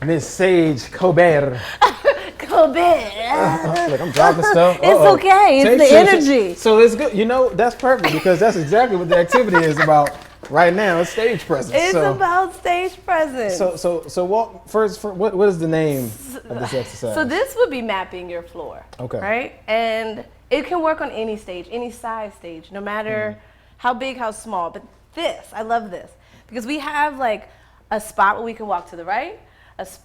Miss Saige Colbert. Colbert. Look, I'm dropping stuff. It's okay. It's the energy. So it's good. You know, that's perfect because that's exactly what the activity is about right now. It's stage presence. It's about stage presence. So walk first. What is the name of this exercise? So this would be mapping your floor. Okay. Right? And it can work on any stage, any size stage, no matter how big, how small. But this, I love this because we have like a spot where we can walk to the right.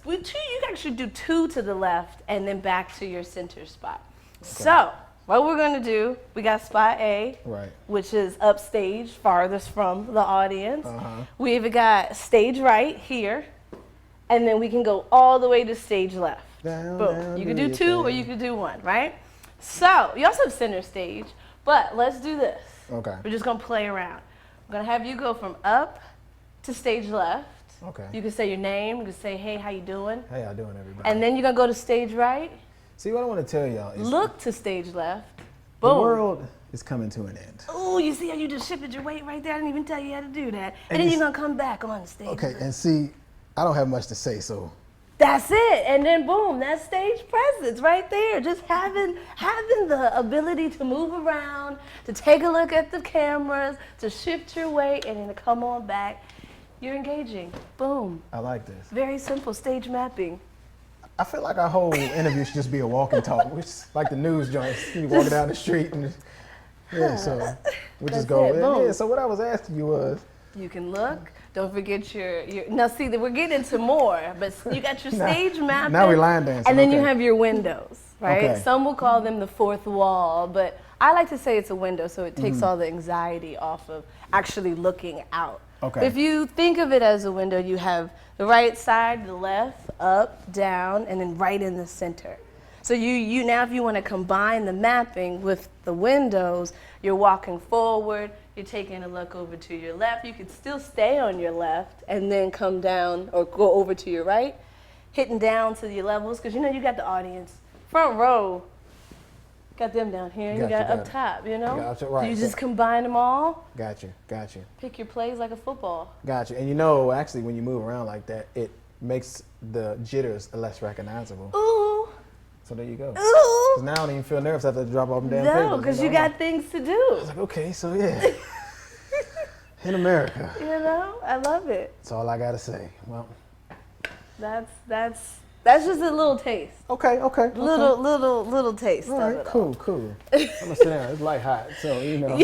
You can actually do 2 to the left and then back to your center spot. Okay. So what we're gonna do, we got spot A, right, which is upstage, farthest from the audience. We've got stage right here, and then we can go all the way to stage left. Boom. You can do 2 or you can do 1, right? So you also have center stage, but let's do this. Okay. We're just gonna play around. I'm gonna have you go from up to stage left. Okay. You can say your name. You can say, hey, how you doing? How y'all doing, everybody? And then you're going to go to stage right. See, what I want to tell y'all is... Look to stage left. Boom. The world is coming to an end. Oh, you see how you just shifted your weight right there? I didn't even tell you how to do that. And then you're going to come back on the stage. Okay, and see, I don't have much to say, so... That's it. And then boom, that's stage presence right there. Just having the ability to move around, to take a look at the cameras, to shift your weight, and then to come on back. You're engaging. Boom. I like this. Very simple stage mapping. I feel like our whole interview should just be a walk and talk, which is like the news joints. You walking down the street and so we just go. Yeah, so what I was asking you was, you can look. Don't forget your. Now see, we're getting into more, but you got your stage mapping. Now we're line dancing. And then you have your windows, right? Okay. Some will call them the fourth wall, but I like to say it's a window, so it takes all the anxiety off of actually looking out. Okay. If you think of it as a window, you have the right side, the left, up, down, and then right in the center. So you now, if you want to combine the mapping with the windows, you're walking forward, you're taking a look over to your left. You could still stay on your left and then come down or go over to your right, hitting down to your levels, because you know you got the audience. Front row, got them down here, you got up top, you know? Gotcha, right. You just combine them all. Gotcha. Pick your plays like a football. Gotcha. And you know, actually, when you move around like that, it makes the jitters less recognizable. Ooh. So there you go. Ooh. Because now I don't even feel nervous after I drop off them damn papers. No, because you got things to do. I was like, okay, so yeah. In America. You know, I love it. That's all I got to say. Well. That's just a little taste. Okay. Little taste. All right, cool. I'm gonna sit down. It's light hot, so you know.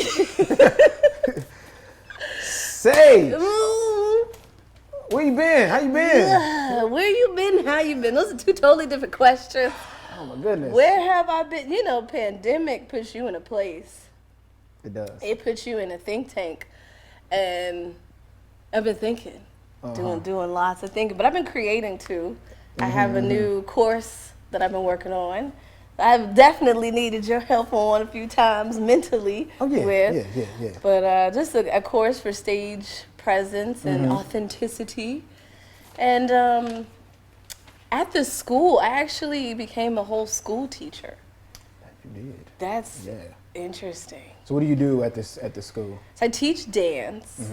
Saige, where you been? How you been? Yeah, where you been? How you been? Those are 2 totally different questions. Oh my goodness. Where have I been? You know, pandemic puts you in a place. It does. It puts you in a think tank, and I've been thinking, doing lots of thinking, but I've been creating too. I have a new course that I've been working on. I've definitely needed your help on a few times mentally. Oh yeah, yeah. But just a course for stage presence and authenticity. And at the school, I actually became a whole school teacher. You did. That's interesting. So what do you do at the school? So I teach dance,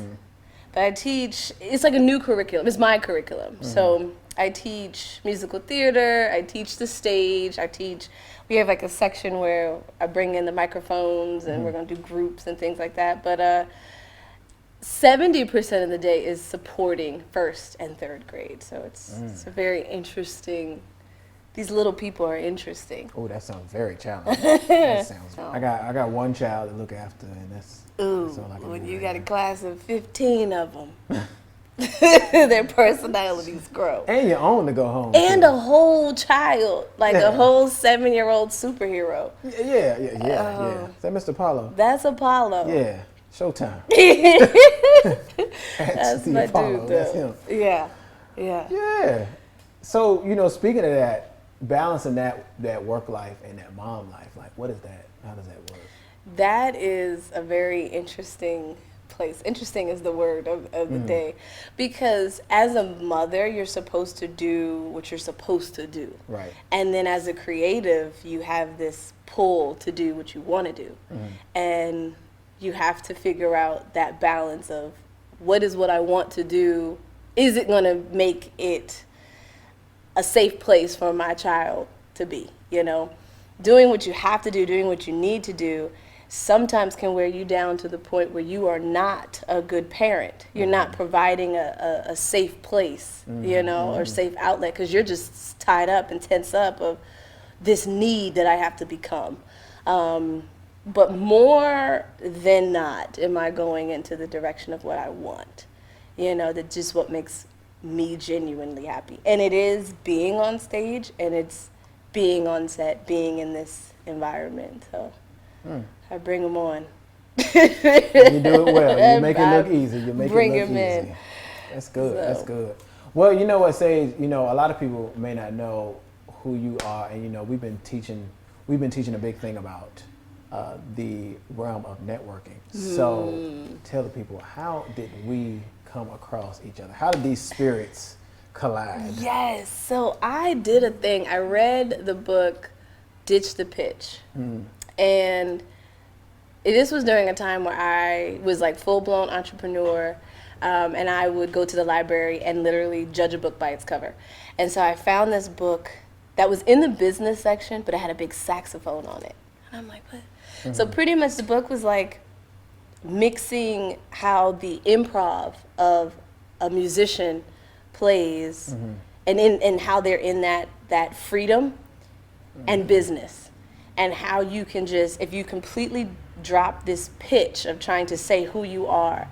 but it's like a new curriculum. It's my curriculum. So I teach musical theater, I teach the stage, we have like a section where I bring in the microphones and we're gonna do groups and things like that. But 70% of the day is supporting 1st and 3rd grade. So it's a very interesting these little people are interesting. Oh, that sounds very challenging. That sounds. I got one child to look after, and that's all I can When do you right got a now. class of 15 of them, their personalities grow. And your own to go home. And too. a whole child, like a whole 7-year-old superhero. Yeah. Is that Mr. Apollo? That's Apollo. Yeah. Showtime. That's the my Apollo. dude, That's though. him. Yeah. Yeah. So, speaking of that, balancing that work life and that mom life, like what is that? How does that work? That is a very interesting place. Interesting is the word of the day. Because as a mother, you're supposed to do what you're supposed to do. Right. And then as a creative, you have this pull to do what you want to do. And you have to figure out that balance of what is what I want to do? Is it going to make it a safe place for my child to be? Doing what you have to do, doing what you need to do, sometimes can wear you down to the point where you are not a good parent. You're not providing a safe place, or safe outlet, because you're just tied up and tense up of this need that I have to become. But more than not, am I going into the direction of what I want? That's just what makes me genuinely happy. And it is being on stage, and it's being on set, being in this environment. So I bring them on. You do it well. You make it look easy. You make bring it look them easy. in. That's good. So. That's good. Well, you know what, Saige, a lot of people may not know who you are, and we've been teaching a big thing about the realm of networking. So tell the people, how did we come across each other? How did these spirits collide? Yes. So I did a thing. I read the book Ditch the Pitch. And this was during a time where I was like full-blown entrepreneur, and I would go to the library and literally judge a book by its cover. And so I found this book that was in the business section, but it had a big saxophone on it. And I'm like, what? So pretty much the book was like mixing how the improv of a musician plays, and how they're in that freedom and business. And how you can just, if you completely drop this pitch of trying to say who you are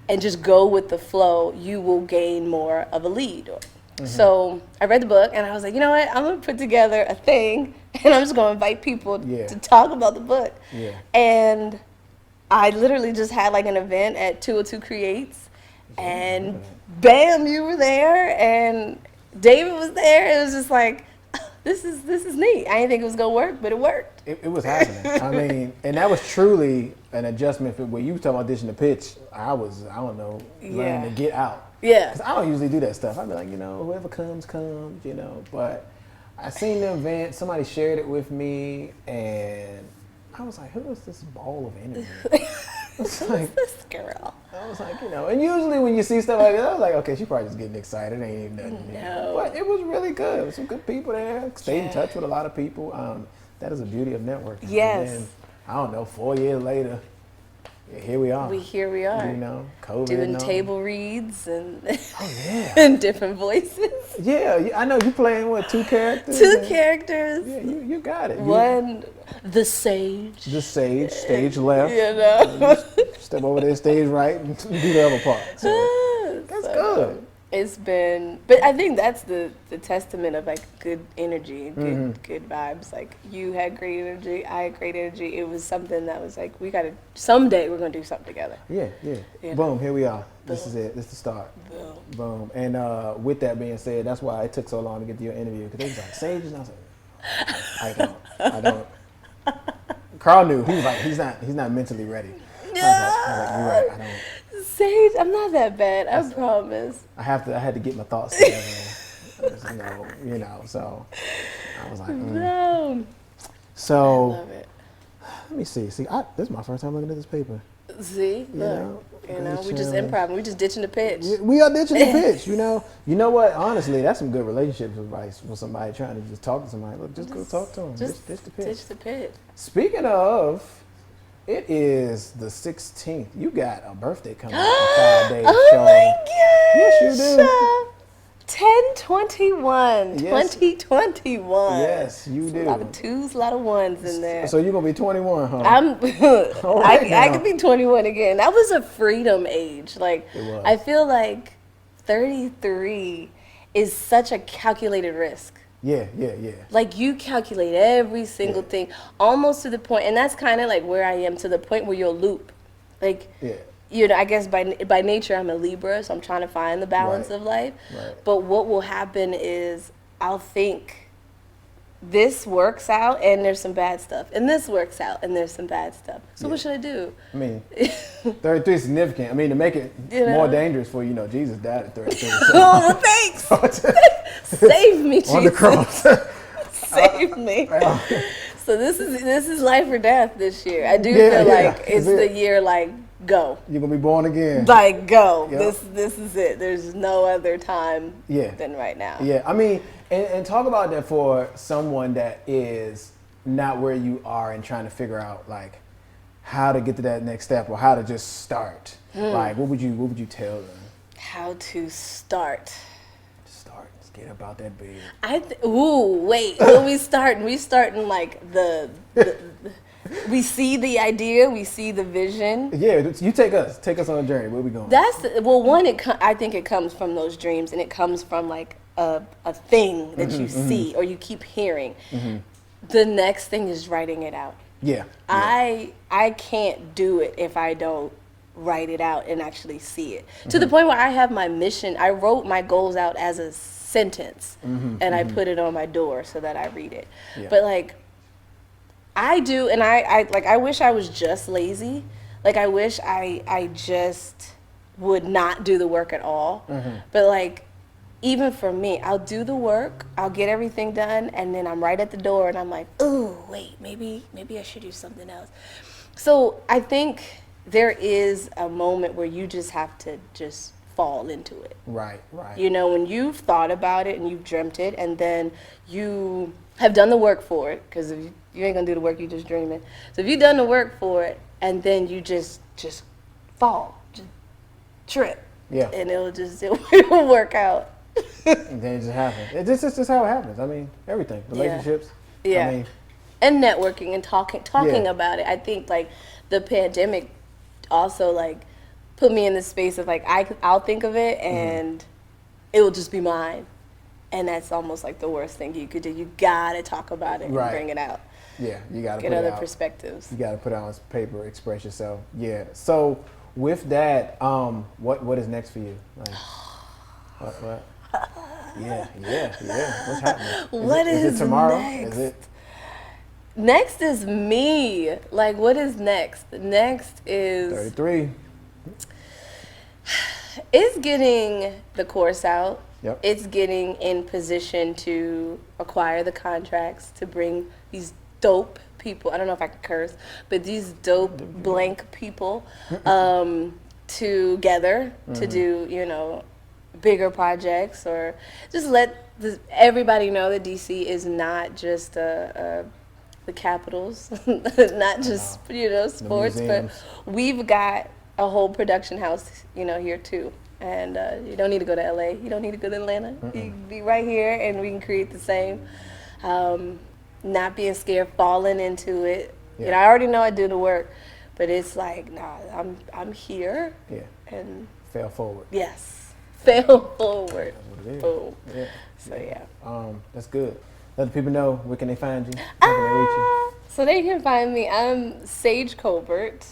and just go with the flow, you will gain more of a lead. So I read the book and I was like, you know what, I'm gonna put together a thing and I'm just gonna invite people to talk about the book. And I literally just had like an event at 202 Creates, and bam, you were there and David was there. It was just like, this is neat. I didn't think it was gonna work, but it worked. It was happening. I mean, and that was truly an adjustment for when you were talking about dishing the pitch. I don't know, learning to get out. Yeah. Because I don't usually do that stuff. I'd be like, whoever comes, but I seen the event, somebody shared it with me, and I was like, who is this ball of energy? Like, this girl. I was like, and usually when you see stuff like that, I was like, okay, she probably just getting excited. Ain't even nothing. No. But it was really good. There was some good people there. Stayed in touch with a lot of people. That is the beauty of networking. Yes. And then, I don't know, 4 years later, here we are. Here we are. COVID. Doing table reads and and different voices. Yeah, I know you playing what, 2 characters? 2 characters. Yeah, you got it. One, the Saige. The Saige, stage left. Step over there, stage right, and do the other part. So that's good. It's been, but I think that's the testament of like good energy, good vibes. Like you had great energy, I had great energy. It was something that was like, someday we're gonna do something together. Yeah. Boom, here we are. This is it. This is the start. Boom. And with that being said, that's why it took so long to get to your interview, because they was like, Saige, and I was like, I don't. Carl knew. He was like, he's not mentally ready. I was like, you're right, I don't. Saige, I'm not that bad, I promise. I had to get my thoughts together. So I was like, No. So I love it. Let me see. This is my first time looking at this paper. See, look, we just improv. We just ditching the pitch. We are ditching the pitch. You know what? Honestly, that's some good relationship advice for somebody trying to just talk to somebody. Look, just go talk to them. Just ditch the pitch. Ditch the pitch. Speaking of, it is the 16th. You got a birthday coming up in 5 days. Oh my gosh. Yes, you do. 10/21, Yes. 2021. Yes, you do. A lot of twos, a lot of ones in there. So you're gonna be 21, huh? I could be 21 again. That was a freedom age. Like, It was. I feel like 33 is such a calculated risk. Yeah. Like, you calculate every single thing, almost to the point, and that's kind of like where I am, to the point where you'll loop. Like, you know, I guess by nature I'm a Libra, so I'm trying to find the balance of life. Right. But what will happen is I'll think, this works out and there's some bad stuff, and this works out and there's some bad stuff. So what should I do? I mean, 33 is significant. I mean, to make it more dangerous for you, know, Jesus died at 33. So. Oh, thanks. Save me, Jesus. On the cross. Save me. So this is life or death this year. I do feel like it's the year, like, go. You're gonna be born again. Like, go. Yep. This is it. There's no other time than right now. Yeah, I mean, and talk about that for someone that is not where you are and trying to figure out, like, how to get to that next step or how to just start. Like, what would you tell them? How to start. Let's get about that bed. Wait. When we starting like we see the idea, we see the vision. Yeah, you take us on a journey. Where we going? I think it comes from those dreams, and it comes from like a thing that you see or you keep hearing. The next thing is writing it out. Yeah. I can't do it if I don't write it out and actually see it. To the point where I have my mission. I wrote my goals out as a sentence, and I put it on my door so that I read it. Yeah. But like, I do, and I wish I was just lazy. Like, I wish I just would not do the work at all. But like, even for me, I'll do the work, I'll get everything done, and then I'm right at the door, and I'm like, oh, wait, maybe I should do something else. So I think there is a moment where you just have to just fall into it. Right. You know, when you've thought about it and you've dreamt it, and then you have done the work for it, because if you ain't gonna do the work, you just dream it. So if you've done the work for it, and then you just fall, just trip, and it'll work out. And then it just happens. This is just how it happens. I mean, everything, relationships. Yeah. I mean, and networking and talking about it. I think like the pandemic also like put me in the space of like I'll think of it and it will just be mine. And that's almost like the worst thing you could do. You gotta talk about it and bring it out. Yeah, you gotta get other perspectives. You gotta put it on paper, express yourself. Yeah. So with that, what is next for you? Like, what? Yeah. What's happening? Is it tomorrow? Next? Next is me. Like, what is next? Next is 33. It's getting the course out. Yep. It's getting in position to acquire the contracts to bring these dope people. I don't know if I can curse, but these dope blank people together to do, you know, bigger projects, or just let everybody know that DC is not just the capitals, not just sports, but we've got a whole production house, here too. And you don't need to go to LA. You don't need to go to Atlanta. You can be right here, and we can create the same. Not being scared, falling into it. Yeah. I already know I do the work, but it's like, nah, I'm here. Yeah. And fail forward. Yes, fail forward. That's what it is. Boom. Yeah. So yeah. That's good. Let the people know, where can they find you? How can they reach you? So they can find me. I'm Saige Colbert,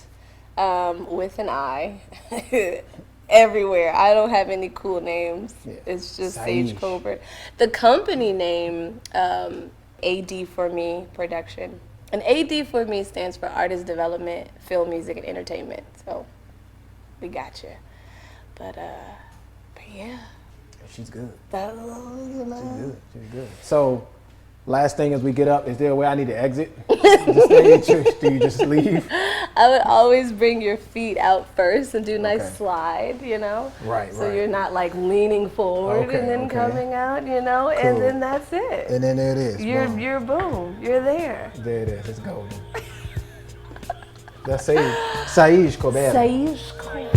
with an I. Everywhere. I don't have any cool names. Yeah. It's just Saige Colbert. The company name, AD for Me Production. And AD for Me stands for Artist Development, Film, Music, and Entertainment. So we got you. But yeah. She's good. She's good. So, last thing as we get up, is there a way I need to exit the stage? Do you just leave? I would always bring your feet out first and do a nice slide, Right. So you're not like leaning forward and then coming out, cool. And then that's it. And then there it is. You're boom. You're there. There it is. It's golden. That's Saige Colbert. Saige Colbert.